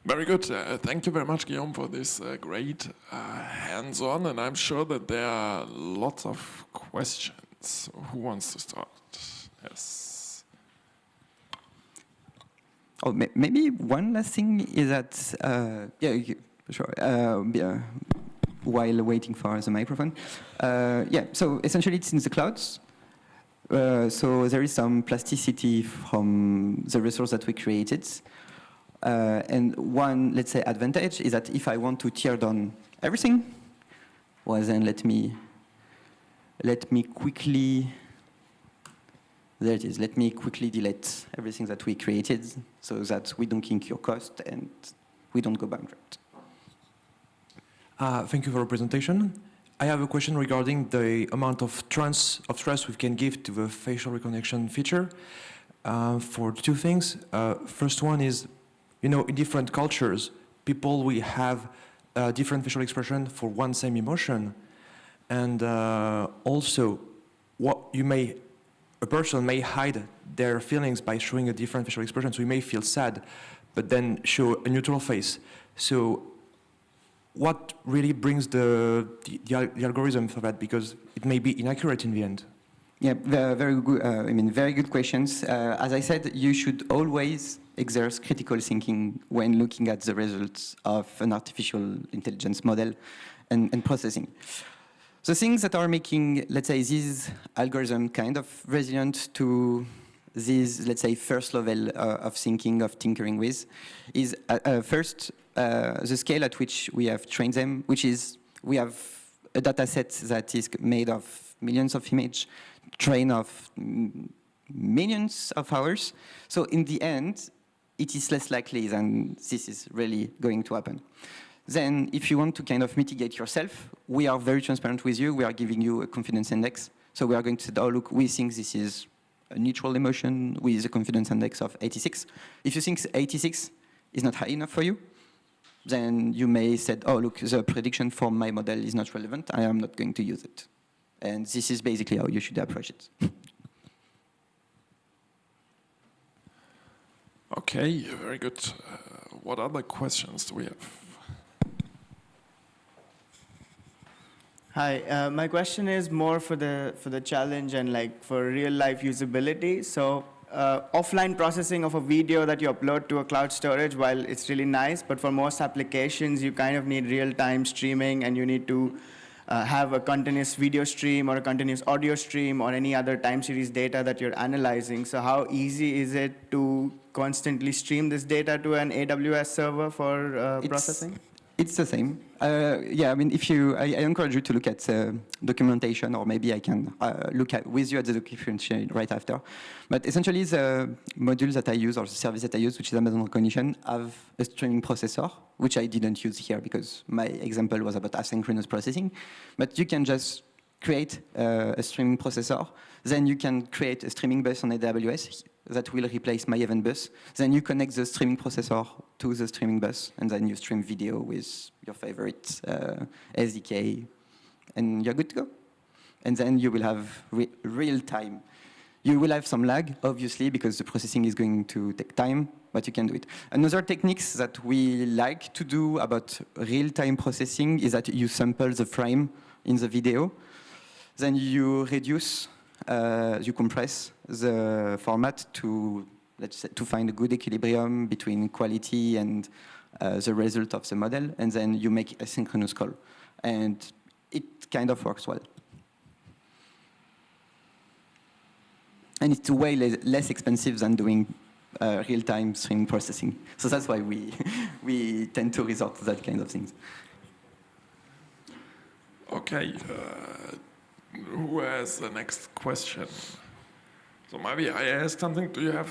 S1: Very good. Thank you very much, Guillaume, for this great hands-on. And I'm sure that there are lots of questions. Who wants to start? Yes.
S2: Oh, maybe one last thing is that, yeah, sure, while waiting for the microphone. Yeah, so essentially it's in the clouds. So there is some plasticity from the resource that we created. And one, let's say, advantage is that if I want to tear down everything, well, then let me quickly, there it is. Let me quickly delete everything that we created so that we don't incur cost and we don't go bankrupt.
S3: Thank you for your presentation. I have a question regarding the amount of trust we can give to the facial recognition feature for two things. First one is, you know, in different cultures, people will have different facial expression for one same emotion. And also, a person may hide their feelings by showing a different facial expression, so he may feel sad, but then show a neutral face. So what really brings the algorithm for that? Because it may be inaccurate in the end.
S2: Yeah, very good. Very good questions. As I said, you should always exert critical thinking when looking at the results of an artificial intelligence model and processing. The things that are making, let's say, this algorithm kind of resilient to this, let's say, first level of thinking, of tinkering with, is first, the scale at which we have trained them, which is, we have a data set that is made of millions of images, trained of millions of hours. So in the end, it is less likely than this is really going to happen. Then if you want to kind of mitigate yourself, we are very transparent with you. We are giving you a confidence index. So we are going to say, oh, look, we think this is a neutral emotion with a confidence index of 86. If you think 86 is not high enough for you, then you may say, oh, look, the prediction for my model is not relevant. I am not going to use it. And this is basically how you should approach it.
S1: Okay, very good. What other questions do we have?
S4: Hi, my question is more for the challenge and like for real life usability. So offline processing of a video that you upload to a cloud storage, while it's really nice, but for most applications you kind of need real-time streaming, and you need to have a continuous video stream or a continuous audio stream or any other time series data that you're analyzing. So how easy is it to constantly stream this data to an AWS server for processing?
S2: It's the same. Yeah, I mean, I encourage you to look at documentation, or maybe I can look at with you at the documentation right after. But essentially, the modules that I use, or the service that I use, which is Amazon Recognition, have a streaming processor, which I didn't use here because my example was about asynchronous processing. But you can just create a streaming processor. Then you can create a streaming bus on AWS that will replace my event bus. Then you connect the streaming processor to the streaming bus, and then you stream video with your favorite SDK, and you're good to go. And then you will have real time. You will have some lag, obviously, because the processing is going to take time, but you can do it. Another techniques that we like to do about real-time processing is that you sample the frame in the video, then you reduce, you compress the format to, let's say, to find a good equilibrium between quality and the result of the model, and then you make a synchronous call. And it kind of works well. And it's way less expensive than doing real-time stream processing. So that's why we tend to resort to that kind of things.
S1: Okay, who has the next question? So maybe I ask something. Do you have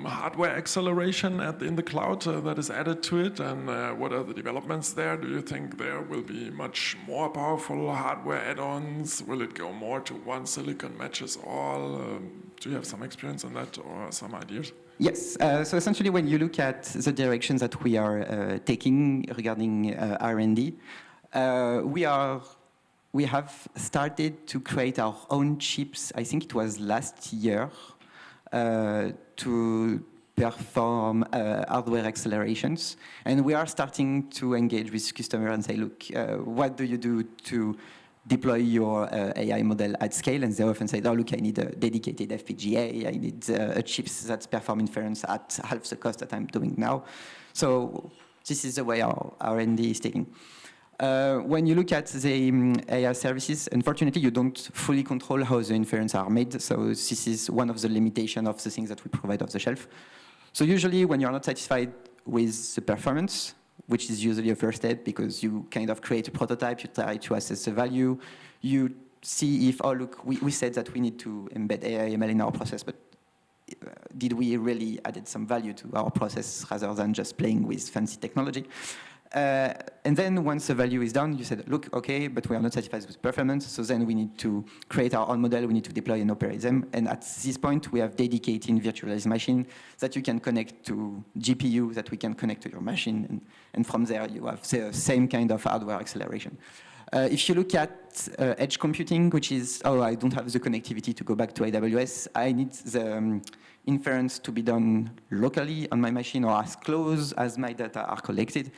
S1: hardware acceleration in the cloud that is added to it? And what are the developments there? Do you think there will be much more powerful hardware add-ons? Will it go more to one silicon matches all? Do you have some experience on that or some ideas?
S2: Yes. So essentially, when you look at the directions that we are taking regarding R&D, we have started to create our own chips. I think it was last year to perform hardware accelerations. And we are starting to engage with customers and say, look, what do you do to deploy your AI model at scale? And they often say, oh, look, I need a dedicated FPGA. I need a chips that perform inference at half the cost that I'm doing now. So this is the way our R&D is taking. When you look at the AI services, unfortunately, you don't fully control how the inference are made. So this is one of the limitations of the things that we provide off the shelf. So usually when you're not satisfied with the performance, which is usually a first step because you kind of create a prototype, you try to assess the value, you see if, oh, look, we said that we need to embed AI ML in our process, but did we really added some value to our process rather than just playing with fancy technology? And then once the value is done, you said, look, okay, but we are not satisfied with performance, so then we need to create our own model, we need to deploy and operate them. And at this point, we have dedicated virtualized machine that you can connect to GPU, that we can connect to your machine, and from there you have the same kind of hardware acceleration. If you look at edge computing, which is, oh, I don't have the connectivity to go back to AWS, I need the inference to be done locally on my machine or as close as my data are collected.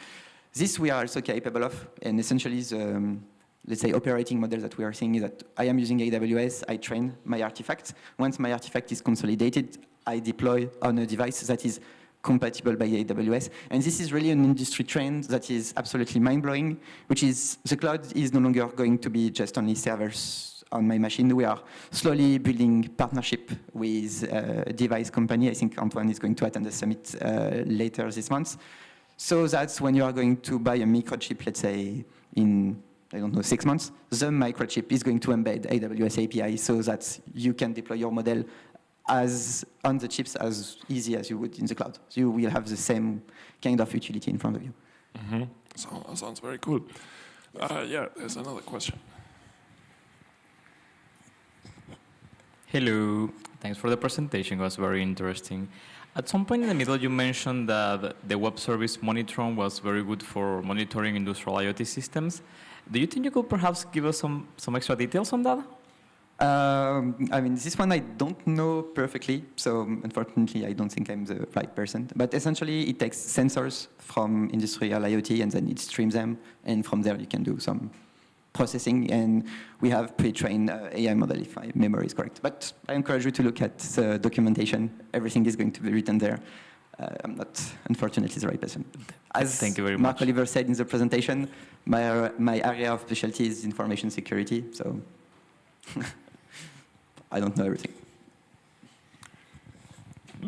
S2: This we are also capable of, and essentially the, let's say, operating model that we are seeing is that I am using AWS, I train my artifact. Once my artifact is consolidated, I deploy on a device that is compatible by AWS. And this is really an industry trend that is absolutely mind-blowing, which is the cloud is no longer going to be just only servers on my machine. We are slowly building partnership with a device company. I think Antoine is going to attend the summit later this month. So that's when you are going to buy a microchip, let's say, in, I don't know, 6 months, the microchip is going to embed AWS API so that you can deploy your model as on the chips as easy as you would in the cloud. So you will have the same kind of utility in front of you.
S1: So, sounds very cool. Yeah, there's another question.
S5: Hello, thanks for the presentation, it was very interesting. At some point in the middle, you mentioned that the web service Monitron was very good for monitoring industrial IoT systems. Do you think you could perhaps give us some extra details on that?
S2: I mean, this one I don't know perfectly, so unfortunately I don't think I'm the right person. But essentially it takes sensors from industrial IoT and then it streams them, and from there you can do some processing, and we have pre-trained AI model if my memory is correct. But I encourage you to look at the documentation. Everything is going to be written there. I'm not, unfortunately, the right person. As
S5: Thank you very
S2: Mark
S5: much.
S2: Oliver said in the presentation, my area of specialty is information security, so I don't know everything.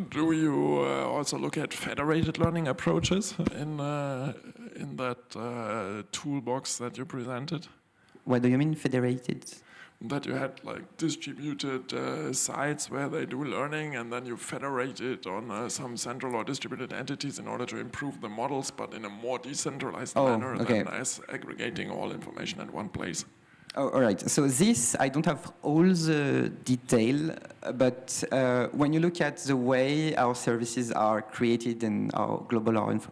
S1: Do you also look at federated learning approaches in that toolbox that you presented?
S2: What do you mean, federated?
S1: That you had like distributed sites where they do learning, and then you federate it on some central or distributed entities in order to improve the models, but in a more decentralized manner
S2: okay.
S1: than as aggregating all information at one place.
S2: Oh, all right. So this, I don't have all the detail, but when you look at the way our services are created and our global info,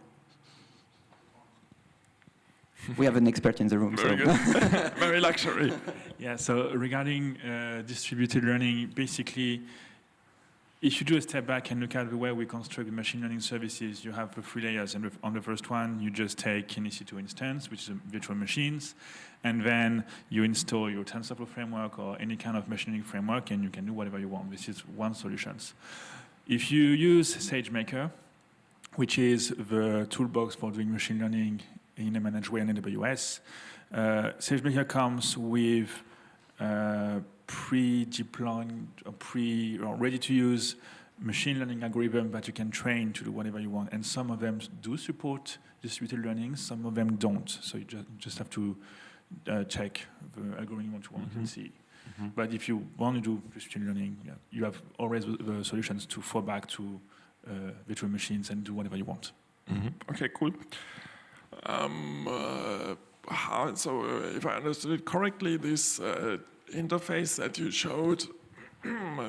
S2: we have an expert in the room.
S1: Very
S2: so.
S1: good. Very luxury.
S6: Yeah, so regarding distributed learning, basically, if you do a step back and look at the way we construct the machine learning services, you have the 3 layers. And on the first one, you just take an EC2 instance, which is virtual machines, and then you install your TensorFlow framework or any kind of machine learning framework, and you can do whatever you want. This is one solution. If you use SageMaker, which is the toolbox for doing machine learning in a managed way on AWS, SageMaker comes with pre-deployed or ready-to-use machine learning algorithm that you can train to do whatever you want. And some of them do support distributed learning, some of them don't. So you just have to check the algorithm you want and see. But if you want to do distributed learning, you have always the solutions to fall back to virtual machines and do whatever you want.
S1: Okay, cool. So if I understood it correctly, this interface that you showed,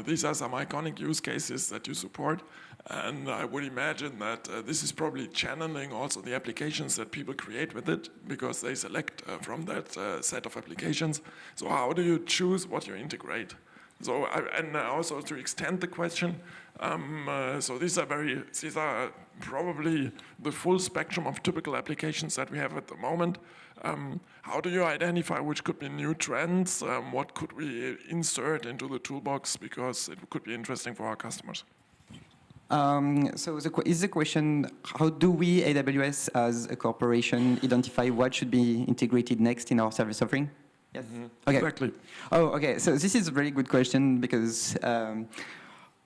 S1: these are some iconic use cases that you support, and I would imagine that this is probably channeling also the applications that people create with it, because they select from that set of applications. So how do you choose what you integrate? So and also to extend the question, so these are probably the full spectrum of typical applications that we have at the moment. How do you identify which could be new trends? What could we insert into the toolbox, because it could be interesting for our customers?
S2: So is the question, how do we, AWS as a corporation, identify what should be integrated next in our service offering? Yes. Okay.
S1: Exactly.
S2: Oh, okay. So this is a very good question, because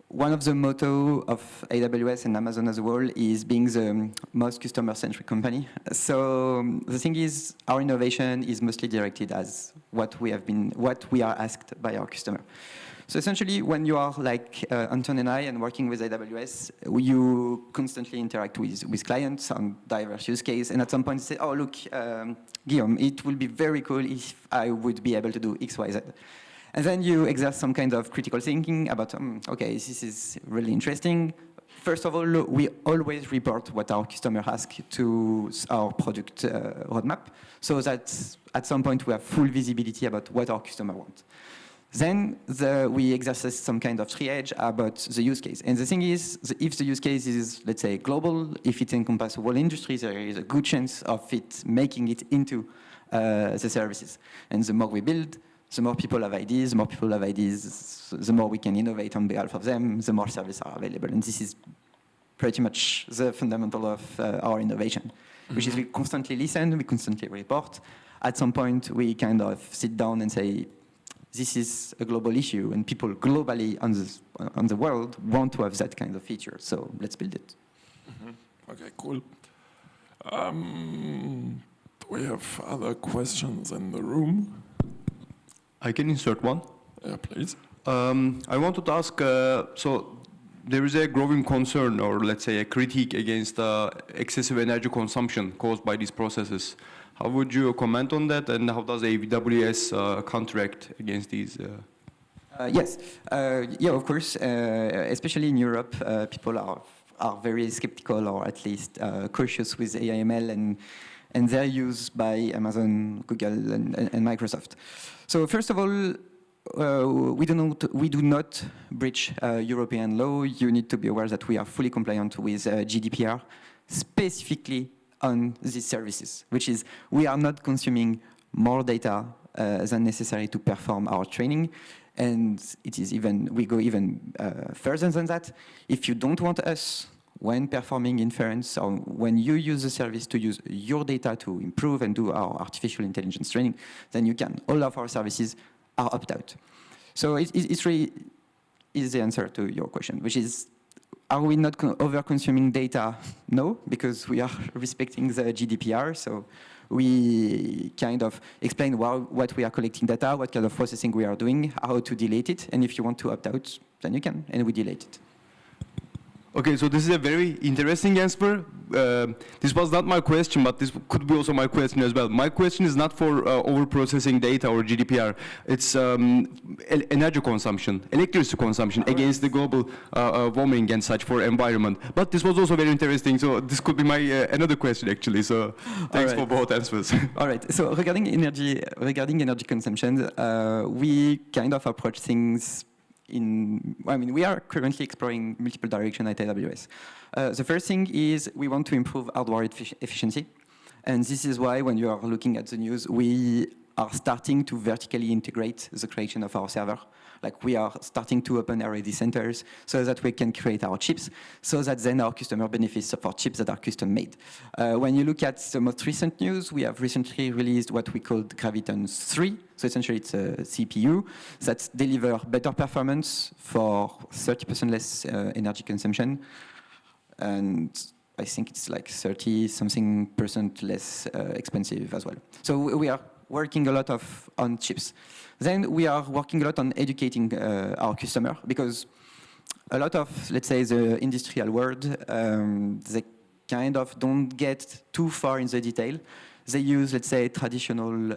S2: one of the motto of AWS and Amazon as well is being the most customer-centric company. So the thing is, our innovation is mostly directed as what we are asked by our customer. So essentially, when you are like Anton and I and working with AWS, you constantly interact with clients on diverse use cases, and at some point you say, oh, look, Guillaume, it will be very cool if I would be able to do X, Y, Z. And then you exert some kind of critical thinking about, okay, this is really interesting. First of all, we always report what our customer asks to our product roadmap, so that at some point we have full visibility about what our customer wants. Then we exercise some kind of triage about the use case. And the thing is, if the use case is, let's say, global, if it encompasses a whole industry, there is a good chance of it making it into the services. And the more we build, the more people have ideas, the more we can innovate on behalf of them, the more services are available. And this is pretty much the fundamental of our innovation, which is we constantly listen, we constantly report. At some point, we kind of sit down and say, this is a global issue, and people globally on the world want to have that kind of feature, so let's build it.
S1: Okay, cool. Do we have other questions in the room?
S7: I can insert one.
S1: Yeah, please.
S7: I wanted to ask, so there is a growing concern, or let's say a critique against excessive energy consumption caused by these processes. How would you comment on that, and how does AWS counteract against these?
S2: Yes, yeah, of course. Especially in Europe, people are very skeptical, or at least cautious with AI/ML and their use by Amazon, Google, and Microsoft. So first of all, we do not breach European law. You need to be aware that we are fully compliant with GDPR, specifically on these services, which is we are not consuming more data than necessary to perform our training. And it is we go even further than that. If you don't want us, when performing inference, or when you use the service, to use your data to improve and do our artificial intelligence training, then you can. All of our services are opt-out. So it's really is the answer to your question, which is, are we not over-consuming data? No, because we are respecting the GDPR. So we kind of explain what we are collecting data, what kind of processing we are doing, how to delete it. And if you want to opt out, then you can, and we delete it.
S7: Okay, so this is a very interesting answer. This was not my question, but this could be also my question as well. My question is not for over-processing data or GDPR. It's energy consumption, electricity consumption against the global warming and such for environment. But this was also very interesting, so this could be my another question actually. So thanks for both answers.
S2: All right. So regarding energy consumption, we kind of approach things we are currently exploring multiple directions at AWS. The first thing is we want to improve hardware efficiency. And this is why when you are looking at the news, we are starting to vertically integrate the creation of our server. Like we are starting to open R&D centers so that we can create our chips, so that then our customer benefits of our chips that are custom made. When you look at the most recent news, we have recently released what we call Graviton 3. So essentially it's a CPU that delivers better performance for 30% less energy consumption. And I think it's like 30-something% less expensive as well. So we are working a lot on chips. Then we are working a lot on educating our customer, because a lot of, let's say, the industrial world, they kind of don't get too far in the detail. They use, let's say, traditional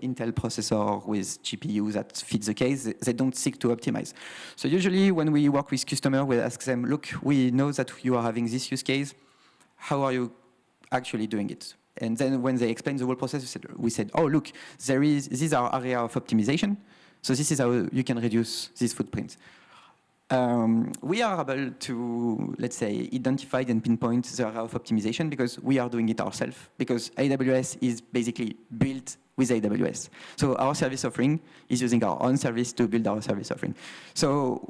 S2: Intel processor with GPU that fits the case. They don't seek to optimize. So usually when we work with customers, we ask them, look, we know that you are having this use case. How are you actually doing it? And then when they explain the whole process, we said, oh, look, these are area of optimization. So this is how you can reduce this footprint. We are able to, let's say, identify and pinpoint the area of optimization because we are doing it ourselves, because AWS is basically built with AWS. So our service offering is using our own service to build our service offering. So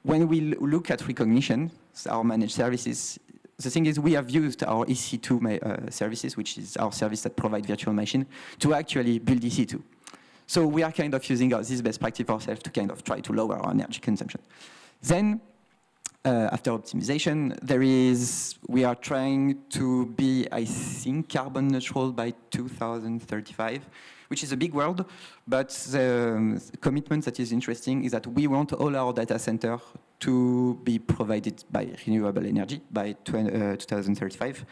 S2: when we look at recognition, our managed services, the thing is, we have used our EC2 services, which is our service that provides virtual machine, to actually build EC2. So we are kind of using this best practice ourselves to kind of try to lower our energy consumption. Then, after optimization, we are trying to be, I think, carbon neutral by 2035, which is a big world, but the commitment that is interesting is that we want all our data centers to be provided by renewable energy by 2035.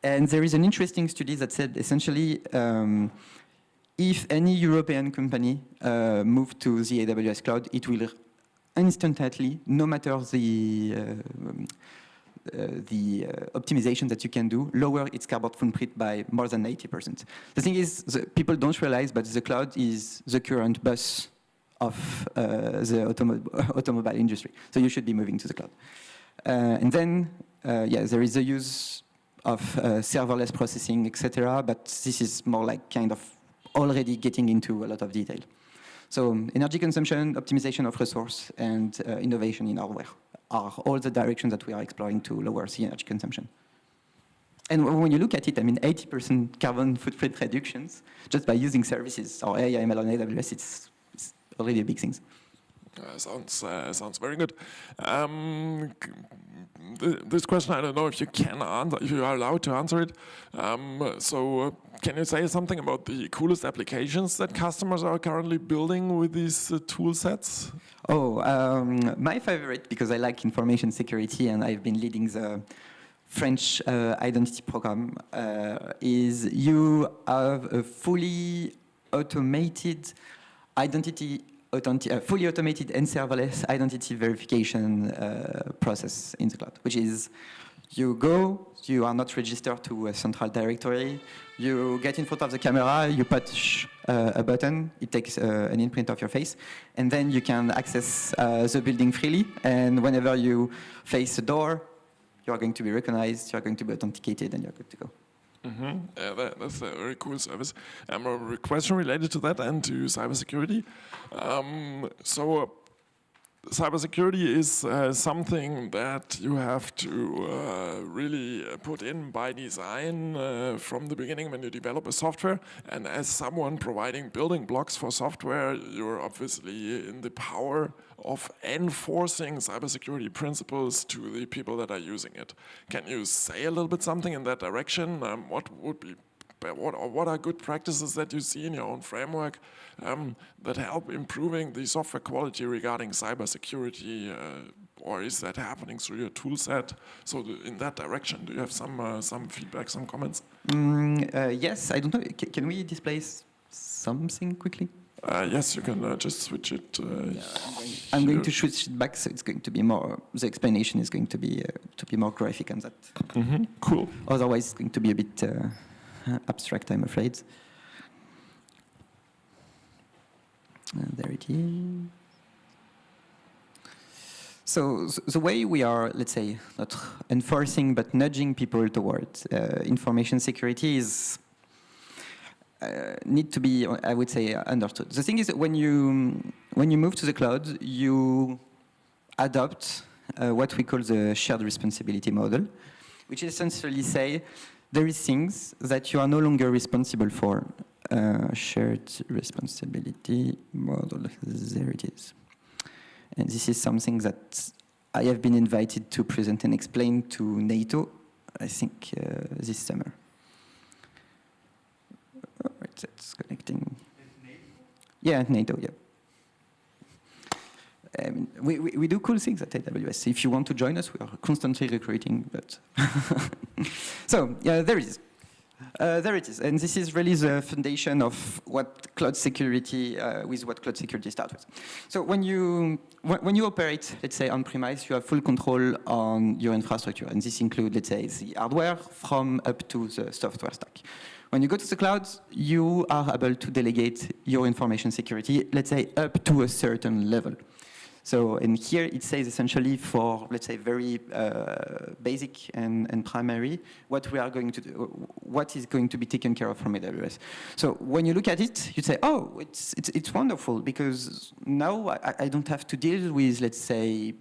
S2: And there is an interesting study that said, essentially, if any European company move to the AWS cloud, it will instantly, no matter the optimization that you can do, lower its carbon footprint by more than 80%. The thing is, people don't realize, but the cloud is the current bus of the automobile industry. So you should be moving to the cloud. And then, there is the use of serverless processing, etc. But this is more like kind of already getting into a lot of detail. So energy consumption, optimization of resource, and innovation in hardware are all the directions that we are exploring to lower the energy consumption. And when you look at it, 80% carbon footprint reductions just by using services or AI/ML on AWS, it's already a big thing.
S1: Sounds very good. this question, I don't know if you can answer, if you are allowed to answer it. Can you say something about the coolest applications that customers are currently building with these tool sets?
S2: Oh, my favorite, because I like information security and I've been leading the French identity program, is you have a fully automated fully automated and serverless identity verification process in the cloud, which is you go, you are not registered to a central directory, you get in front of the camera, you push a button, it takes an imprint of your face, and then you can access the building freely, and whenever you face the door, you are going to be recognized, you are going to be authenticated, and you're good to go.
S1: Yeah, that's a very cool service. A question related to that and to cybersecurity. Cybersecurity is something that you have to really put in by design from the beginning when you develop a software. And as someone providing building blocks for software, you're obviously in the power of enforcing cybersecurity principles to the people that are using it. Can you say a little bit something in that direction? What are good practices that you see in your own framework that help improving the software quality regarding cybersecurity, or is that happening through your tool set? So in that direction, do you have some feedback, some comments?
S2: Yes, I don't know. Can we display something quickly?
S1: Yes, you can just switch it.
S2: I'm going to switch it back, so it's going to be more. The explanation is going to be more graphic on that.
S1: Cool.
S2: Otherwise, it's going to be a bit abstract, I'm afraid. There it is. So the way we are, let's say, not enforcing but nudging people towards information security is need to be, I would say, understood. The thing is that when you move to the cloud, you adopt what we call the shared responsibility model, which essentially say there is things that you are no longer responsible for. Shared responsibility model, there it is. And this is something that I have been invited to present and explain to NATO, I think, this summer. Right, it's connecting. Yeah, NATO, yeah. We do cool things at AWS. If you want to join us, we are constantly recruiting. But so yeah, there it is. There it is, and this is really the foundation of what cloud security, with what cloud security starts with. So when you operate, let's say on-premise, you have full control on your infrastructure, and this includes, let's say, the hardware from up to the software stack. When you go to the cloud, you are able to delegate your information security, let's say, up to a certain level. So, and here it says essentially for, let's say, very basic and primary, what we are going to do, what is going to be taken care of from AWS. So when you look at it, you say, oh, it's wonderful, because now I don't have to deal with, let's say,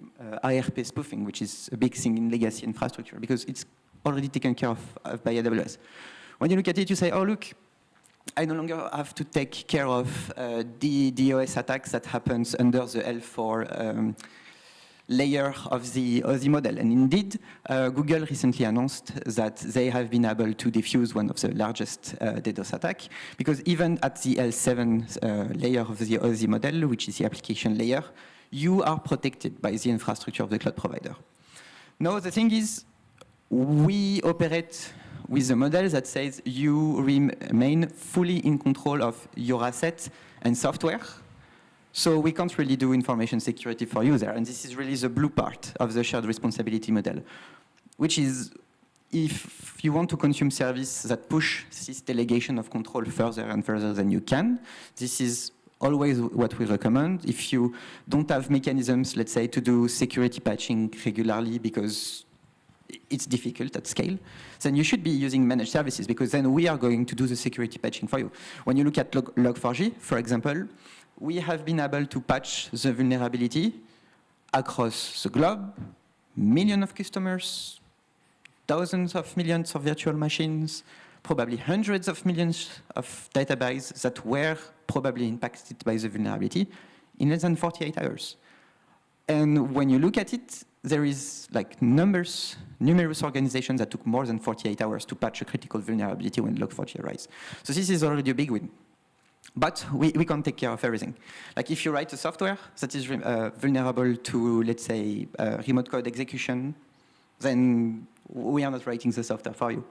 S2: ARP spoofing, which is a big thing in legacy infrastructure, because it's already taken care of by AWS. When you look at it, you say, oh, look, I no longer have to take care of the DOS attacks that happens under the L4 layer of the model. And indeed, Google recently announced that they have been able to defuse one of the largest DDoS attack, because even at the L7 layer of the Aussie model, which is the application layer, you are protected by the infrastructure of the cloud provider. Now, the thing is, we operate with a model that says you remain fully in control of your asset and software. So we can't really do information security for you there. And this is really the blue part of the shared responsibility model, which is if you want to consume service that push this delegation of control further and further than you can, this is always what we recommend. If you don't have mechanisms, let's say, to do security patching regularly because it's difficult at scale, then you should be using managed services, because then we are going to do the security patching for you. When you look at Log4j, for example, we have been able to patch the vulnerability across the globe, millions of customers, thousands of millions of virtual machines, probably hundreds of millions of databases that were probably impacted by the vulnerability in less than 48 hours. And when you look at it, there is like numerous organizations that took more than 48 hours to patch a critical vulnerability when Log4j arise. So this is already a big win. But we can't take care of everything. Like if you write a software that is vulnerable to, let's say, remote code execution, then we are not writing the software for you.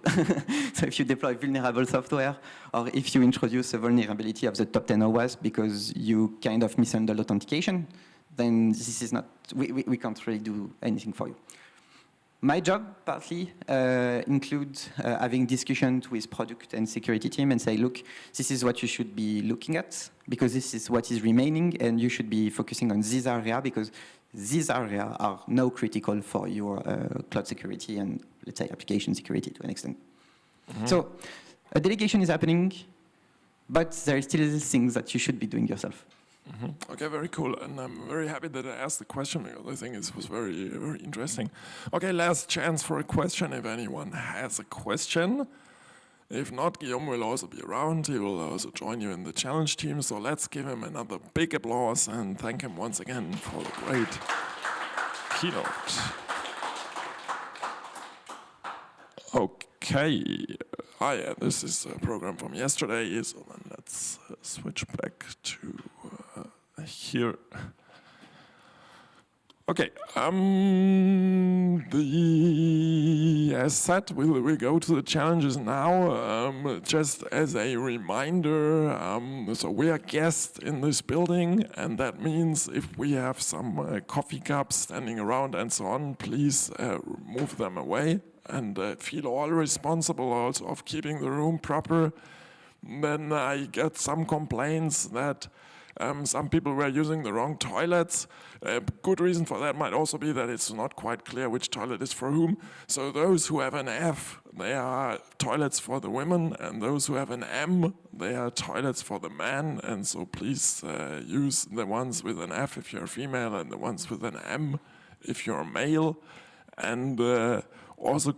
S2: So if you deploy vulnerable software, or if you introduce a vulnerability of the top 10 OWASP because you kind of mishandled authentication, then this is not, we can't really do anything for you. My job partly includes having discussions with product and security team and say, look, this is what you should be looking at because this is what is remaining and you should be focusing on this area because these areas are now critical for your cloud security and, let's say, application security to an extent. Mm-hmm. So a delegation is happening, but there are still things that you should be doing yourself.
S1: Mm-hmm. Okay, very cool. And I'm very happy that I asked the question because I think it was very, very interesting. Okay, last chance for a question if anyone has a question. If not, Guillaume will also be around. He will also join you in the challenge team. So let's give him another big applause and thank him once again for the great keynote. Okay. Yeah, this is a program from yesterday. So then let's switch back to here. Okay, as said, we'll go to the challenges now. Just as a reminder, so we are guests in this building, and that means if we have some coffee cups standing around and so on, please move them away and feel all responsible also of keeping the room proper. Then I get some complaints that some people were using the wrong toilets. Good reason for that might also be that it's not quite clear which toilet is for whom. So those who have an F, they are toilets for the women, and those who have an M, they are toilets for the men. And so please use the ones with an F if you're female and the ones with an M if you're male. And also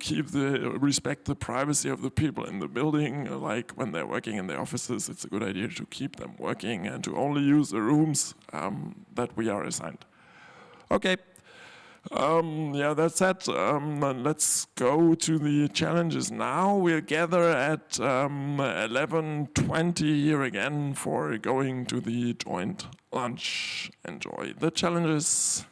S1: respect the privacy of the people in the building. Like when they're working in the offices, it's a good idea to keep them working and to only use the rooms that we are assigned. Okay, yeah, that's it. Let's go to the challenges now. We'll gather at 11:20 here again for going to the joint lunch. Enjoy the challenges.